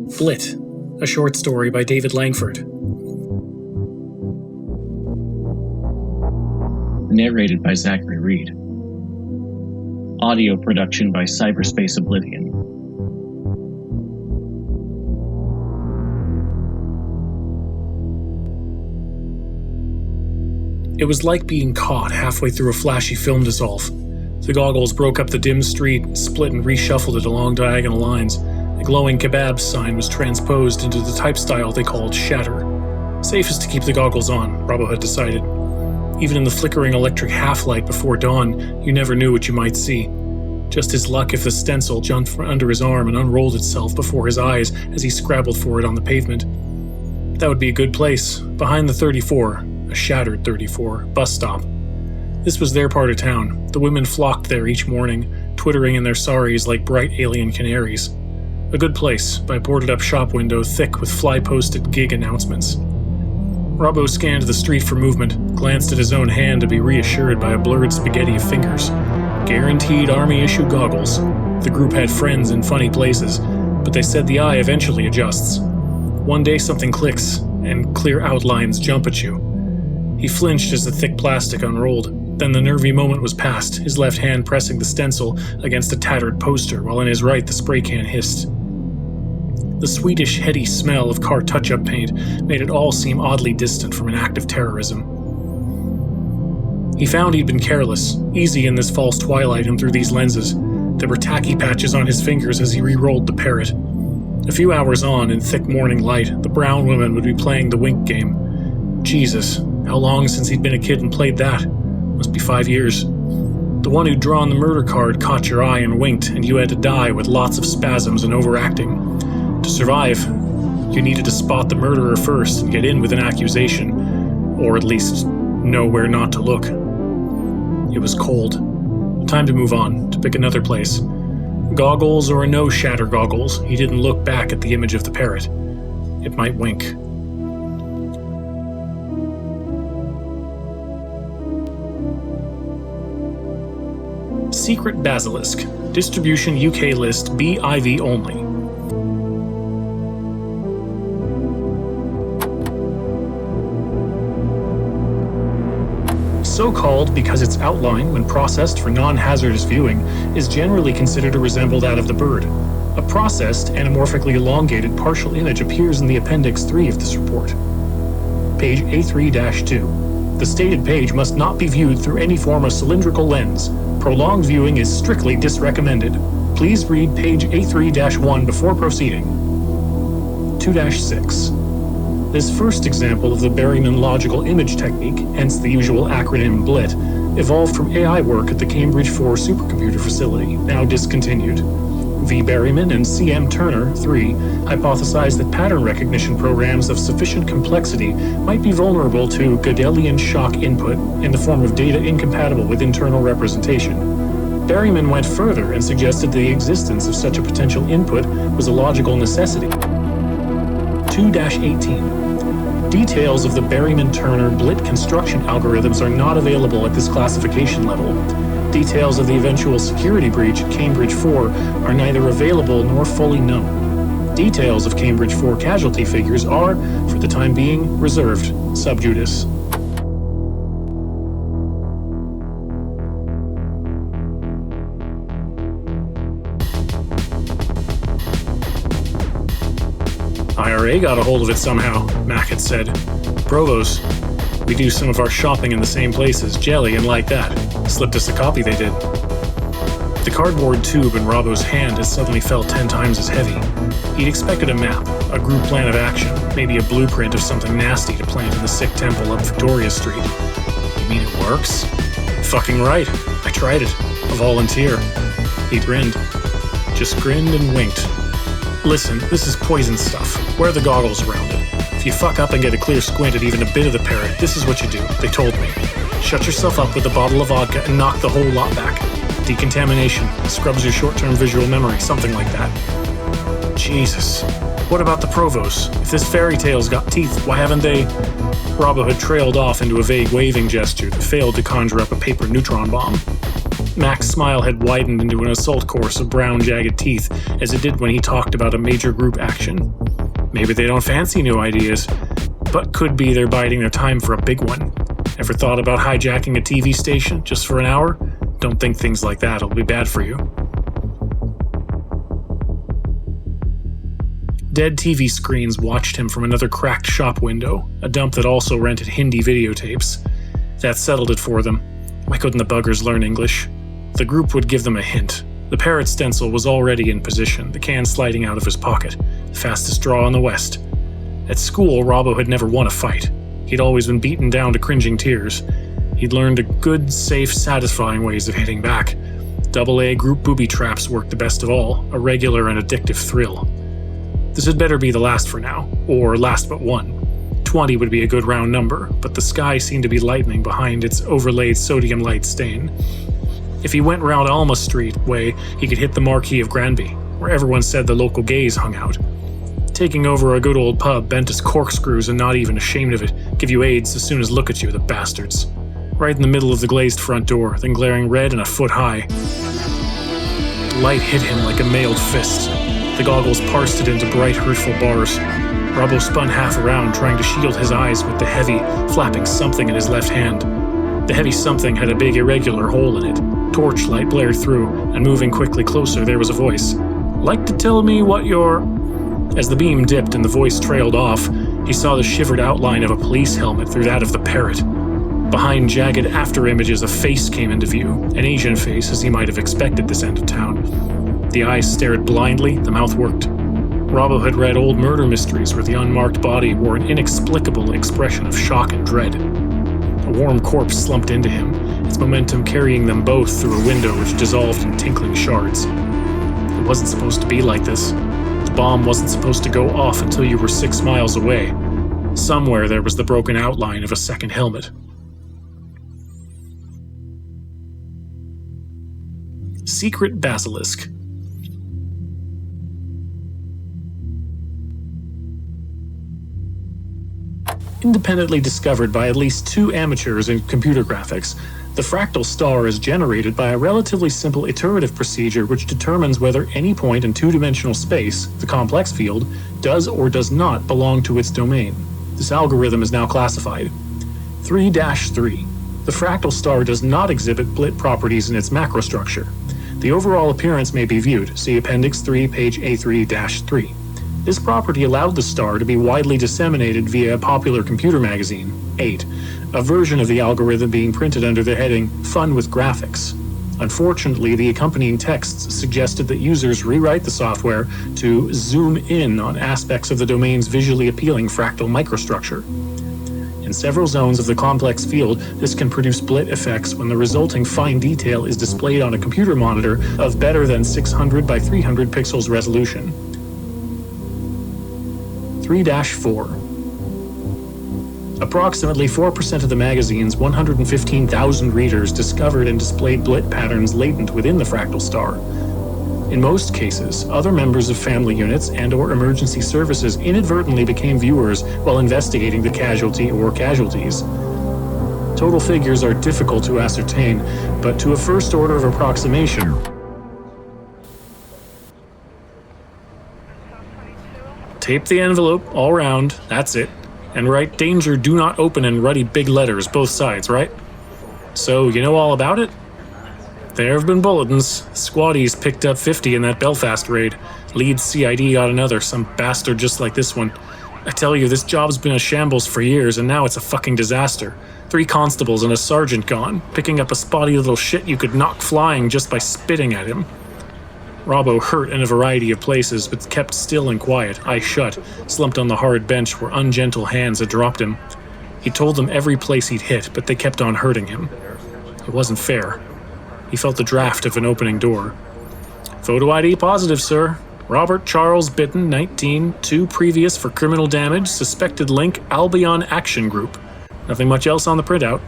BLIT, a short story by David Langford. Narrated by Zachary Reed. Audio production by Cyberspace Oblivion. It was like being caught halfway through a flashy film dissolve. The goggles broke up the dim street, split and reshuffled it along diagonal lines. The glowing kebab sign was transposed into the type style they called shatter. Safest to keep the goggles on, Robbo had decided. Even in the flickering electric half-light before dawn, you never knew what you might see. Just his luck if the stencil jumped from under his arm and unrolled itself before his eyes as he scrabbled for it on the pavement. That would be a good place, behind the 34, a shattered 34, bus stop. This was their part of town. The women flocked there each morning, twittering in their saris like bright alien canaries. A good place, by a boarded-up shop window thick with fly-posted gig announcements. Robbo scanned the street for movement, glanced at his own hand to be reassured by a blurred spaghetti of fingers. Guaranteed Army-issue goggles. The group had friends in funny places, but they said the eye eventually adjusts. One day something clicks, and clear outlines jump at you. He flinched as the thick plastic unrolled. Then the nervy moment was past, his left hand pressing the stencil against a tattered poster, while in his right the spray can hissed. The sweetish, heady smell of car touch-up paint made it all seem oddly distant from an act of terrorism. He found he'd been careless, easy in this false twilight and through these lenses. There were tacky patches on his fingers as he re-rolled the parrot. A few hours on, in thick morning light, the brown woman would be playing the wink game. Jesus, how long since he'd been a kid and played that? Must be 5 years. The one who'd drawn the murder card caught your eye and winked, and you had to die with lots of spasms and overacting. To survive, you needed to spot the murderer first and get in with an accusation, or at least know where not to look. It was cold. Time to move on, to pick another place. Goggles or no shatter goggles, he didn't look back at the image of the parrot. It might wink. Secret Basilisk. Distribution UK list BIV only. So called because its outline, when processed for non-hazardous viewing, is generally considered to resemble that of the bird. A processed, anamorphically elongated partial image appears in the Appendix 3 of this report. Page A3-2. The stated page must not be viewed through any form of cylindrical lens. Prolonged viewing is strictly disrecommended. Please read page A3-1 before proceeding. 2-6. This first example of the Berryman logical image technique, hence the usual acronym BLIT, evolved from AI work at the Cambridge 4 supercomputer facility, now discontinued. V. Berryman and C.M. Turner, 3, hypothesized that pattern recognition programs of sufficient complexity might be vulnerable to Gödelian shock input in the form of data incompatible with internal representation. Berryman went further and suggested the existence of such a potential input was a logical necessity. 2-18. Details of the Berryman-Turner BLIT construction algorithms are not available at this classification level. Details of the eventual security breach at Cambridge 4 are neither available nor fully known. Details of Cambridge 4 casualty figures are, for the time being, reserved, sub judice. IRA got a hold of it somehow, Mac had said. Brovos. We do some of our shopping in the same places, Jelly and like that. Slipped us a copy they did. The cardboard tube in Robbo's hand had suddenly felt 10 times as heavy. He'd expected a map, a group plan of action, maybe a blueprint of something nasty to plant in the sick temple up Victoria Street. You mean it works? Fucking right. I tried it. A volunteer. He grinned. Just grinned and winked. Listen, this is poison stuff. Wear the goggles around it. If you fuck up and get a clear squint at even a bit of the parrot, this is what you do, they told me. Shut yourself up with a bottle of vodka and knock the whole lot back. Decontamination, scrubs your short-term visual memory, something like that. Jesus. What about the Provos? If this fairy tale's got teeth, why haven't they... Robbo had trailed off into a vague waving gesture that failed to conjure up a paper neutron bomb. Mac's smile had widened into an assault course of brown, jagged teeth, as it did when he talked about a major group action. Maybe they don't fancy new ideas, but could be they're biding their time for a big one. Ever thought about hijacking a TV station just for an hour? Don't think things like that will be bad for you. Dead TV screens watched him from another cracked shop window, a dump that also rented Hindi videotapes. That settled it for them. Why couldn't the buggers learn English? The group would give them a hint. The parrot stencil was already in position, the can sliding out of his pocket. The fastest draw in the West. At school, Robbo had never won a fight. He'd always been beaten down to cringing tears. He'd learned a good, safe, satisfying ways of hitting back. AA group booby traps worked the best of all, a regular and addictive thrill. This had better be the last for now, or last but one. 20 would be a good round number, but the sky seemed to be lightening behind its overlaid sodium light stain. If he went round Alma Street way, he could hit the Marquee of Granby, where everyone said the local gays hung out. Taking over a good old pub bent as corkscrews and not even ashamed of it, give you AIDS as soon as look at you, the bastards. Right in the middle of the glazed front door, then glaring red and a foot high. The light hit him like a mailed fist. The goggles parsed it into bright, hurtful bars. Robbo spun half around, trying to shield his eyes with the heavy, flapping something in his left hand. The heavy something had a big irregular hole in it. Torchlight blared through, and moving quickly closer, there was a voice. "Like to tell me what you're—" As the beam dipped and the voice trailed off, he saw the shivered outline of a police helmet through that of the parrot. Behind jagged after-images, a face came into view, an Asian face as he might have expected this end of town. The eyes stared blindly, the mouth worked. Robbo had read old murder mysteries where the unmarked body wore an inexplicable expression of shock and dread. A warm corpse slumped into him, its momentum carrying them both through a window which dissolved in tinkling shards. It wasn't supposed to be like this. The bomb wasn't supposed to go off until you were 6 miles away. Somewhere there was the broken outline of a second helmet. Secret Basilisk. Independently discovered by at least 2 amateurs in computer graphics, the fractal star is generated by a relatively simple iterative procedure which determines whether any point in 2-dimensional space, the complex field, does or does not belong to its domain. This algorithm is now classified. 3-3. The fractal star does not exhibit BLIT properties in its macrostructure. The overall appearance may be viewed, see Appendix 3, page A3-3. This property allowed the star to be widely disseminated via a popular computer magazine, 8, a version of the algorithm being printed under the heading Fun with Graphics. Unfortunately, the accompanying texts suggested that users rewrite the software to zoom in on aspects of the domain's visually appealing fractal microstructure. In several zones of the complex field, this can produce BLIT effects when the resulting fine detail is displayed on a computer monitor of better than 600 by 300 pixels resolution. 3-4. Approximately 4% of the magazine's 115,000 readers discovered and displayed BLIT patterns latent within the fractal star. In most cases, other members of family units and/or emergency services inadvertently became viewers while investigating the casualty or casualties. Total figures are difficult to ascertain, but to a first order of approximation, tape the envelope all round, that's it, and write "Danger, do not open" in ruddy big letters, both sides, right? So, you know all about it? There have been bulletins. Squaddies picked up 50 in that Belfast raid. Leeds CID got another, some bastard just like this one. I tell you, this job's been a shambles for years, and now it's a fucking disaster. 3 constables and a sergeant gone, picking up a spotty little shit you could knock flying just by spitting at him. Robbo hurt in a variety of places, but kept still and quiet, eyes shut, slumped on the hard bench where ungentle hands had dropped him. He told them every place he'd hit, but they kept on hurting him. It wasn't fair. He felt the draft of an opening door. Photo ID positive, sir. Robert Charles Bitten, 19, 2 previous for criminal damage, suspected link Albion Action Group. Nothing much else on the printout.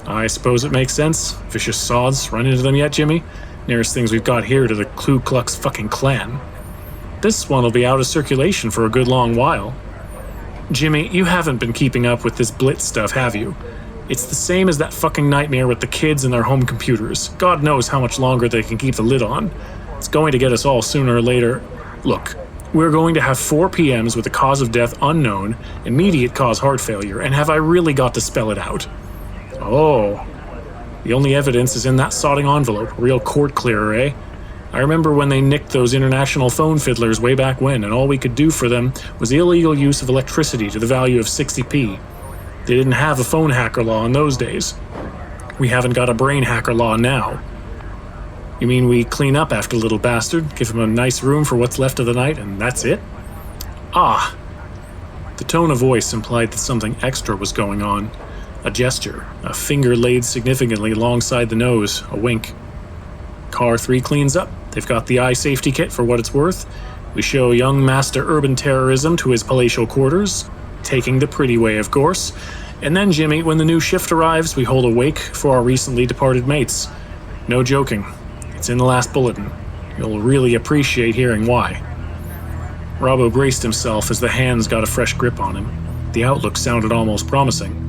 I suppose it makes sense. Vicious sods. Run into them yet, Jimmy? Nearest things we've got here to the Ku Klux fucking Klan. This one will be out of circulation for a good long while. Jimmy, you haven't been keeping up with this BLIT stuff, have you? It's the same as that fucking nightmare with the kids and their home computers. God knows how much longer they can keep the lid on. It's going to get us all sooner or later. Look, we're going to have 4 PMs with a cause of death unknown, immediate cause heart failure, and have I really got to spell it out? Oh, the only evidence is in that sodding envelope, a real court clearer, eh? I remember when they nicked those international phone fiddlers way back when, and all we could do for them was illegal use of electricity to the value of 60p. They didn't have a phone hacker law in those days. We haven't got a brain hacker law now. You mean we clean up after the little bastard, give him a nice room for what's left of the night, and that's it? Ah. The tone of voice implied that something extra was going on. A gesture, a finger laid significantly alongside the nose, a wink. Car 3 cleans up. They've got the eye safety kit for what it's worth. We show young Master Urban Terrorism to his palatial quarters, taking the pretty way, of course. And then, Jimmy, when the new shift arrives, we hold a wake for our recently departed mates. No joking. It's in the last bulletin. You'll really appreciate hearing why. Robbo braced himself as the hands got a fresh grip on him. The outlook sounded almost promising.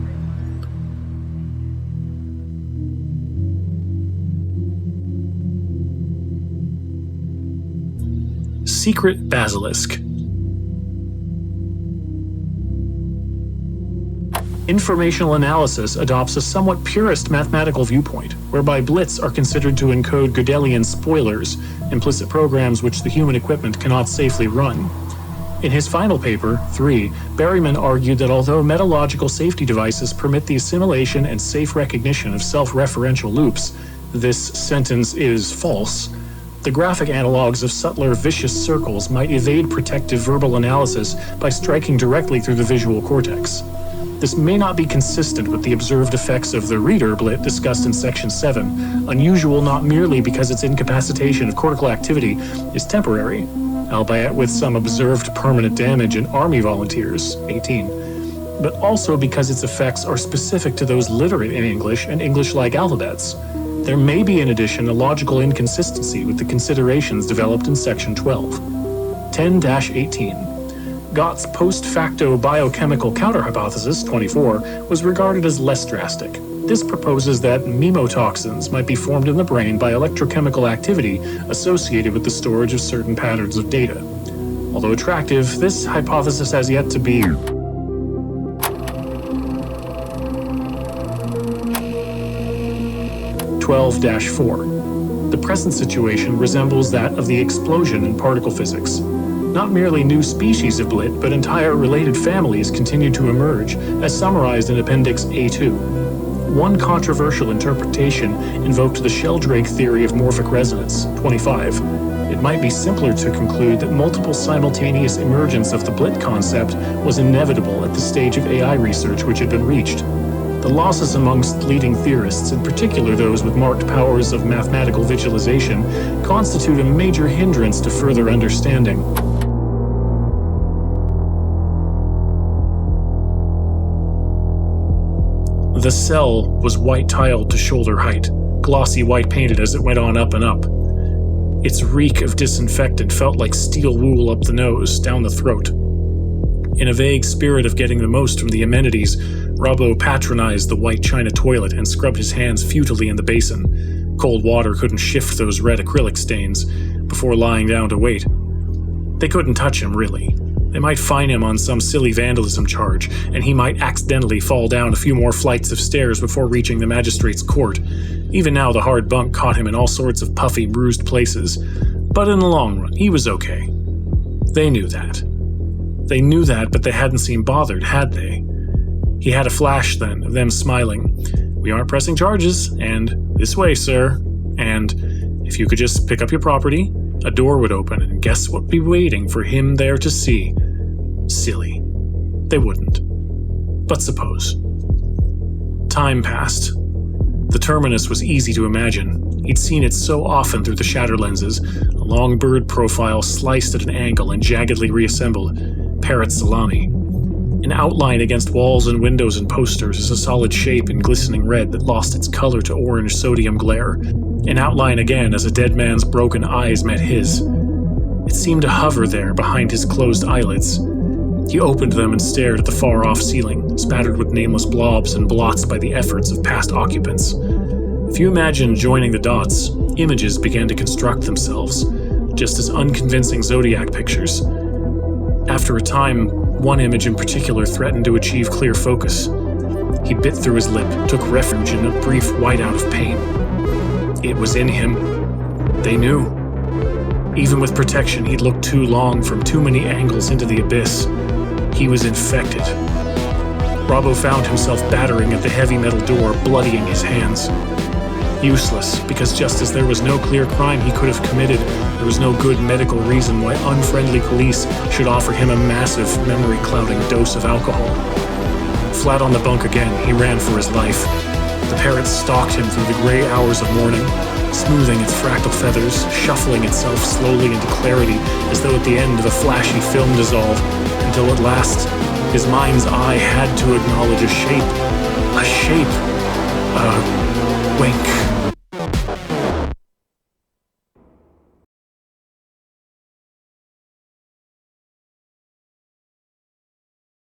Secret Basilisk. Informational analysis adopts a somewhat purist mathematical viewpoint, whereby BLITs are considered to encode Gödelian spoilers, implicit programs which the human equipment cannot safely run. In his final paper, 3, Berryman argued that although metalogical safety devices permit the assimilation and safe recognition of self-referential loops, this sentence is false. The graphic analogs of subtler vicious circles might evade protective verbal analysis by striking directly through the visual cortex. This may not be consistent with the observed effects of the reader BLIT discussed in Section 7, unusual not merely because its incapacitation of cortical activity is temporary, albeit with some observed permanent damage in Army volunteers, 18, but also because its effects are specific to those literate in English and English-like alphabets. There may be, in addition, a logical inconsistency with the considerations developed in Section 12. 10-18. Gott's post-facto biochemical counterhypothesis, 24, was regarded as less drastic. This proposes that memotoxins might be formed in the brain by electrochemical activity associated with the storage of certain patterns of data. Although attractive, this hypothesis has yet to be 12-4. The present situation resembles that of the explosion in particle physics. Not merely new species of BLIT, but entire related families continue to emerge, as summarized in Appendix A2. One controversial interpretation invoked the Sheldrake theory of morphic resonance, 25. It might be simpler to conclude that multiple simultaneous emergence of the BLIT concept was inevitable at the stage of AI research which had been reached. The losses amongst leading theorists, in particular those with marked powers of mathematical visualization, constitute a major hindrance to further understanding. The cell was white-tiled to shoulder height, glossy white-painted as it went on up and up. Its reek of disinfectant felt like steel wool up the nose, down the throat. In a vague spirit of getting the most from the amenities, Robbo patronized the white china toilet and scrubbed his hands futilely in the basin. Cold water couldn't shift those red acrylic stains, before lying down to wait. They couldn't touch him, really. They might fine him on some silly vandalism charge, and he might accidentally fall down a few more flights of stairs before reaching the magistrate's court. Even now the hard bunk caught him in all sorts of puffy, bruised places. But in the long run, he was okay. They knew that. They knew that, but they hadn't seemed bothered, had they? He had a flash then, of them smiling. "We aren't pressing charges, and this way, sir. And if you could just pick up your property, a door would open, and guess what would be waiting for him there to see?" Silly. They wouldn't. But suppose. Time passed. The terminus was easy to imagine. He'd seen it so often through the shatter lenses, a long bird profile sliced at an angle and jaggedly reassembled. Parrot salami. An outline against walls and windows and posters is a solid shape in glistening red that lost its color to orange sodium glare. An outline again as a dead man's broken eyes met his. It seemed to hover there behind his closed eyelids. He opened them and stared at the far-off ceiling, spattered with nameless blobs and blots by the efforts of past occupants. If you imagine joining the dots, images began to construct themselves, just as unconvincing zodiac pictures. After a time, one image in particular threatened to achieve clear focus. He bit through his lip, took refuge in a brief whiteout of pain. It was in him. They knew. Even with protection, he'd looked too long from too many angles into the abyss. He was infected. Robbo found himself battering at the heavy metal door, bloodying his hands. Useless, because just as there was no clear crime he could have committed, there was no good medical reason why unfriendly police should offer him a massive, memory-clouding dose of alcohol. Flat on the bunk again, he ran for his life. The parrot stalked him through the gray hours of morning, smoothing its fractal feathers, shuffling itself slowly into clarity as though at the end of a flashy film dissolve, until at last, his mind's eye had to acknowledge a shape. A shape. A wink.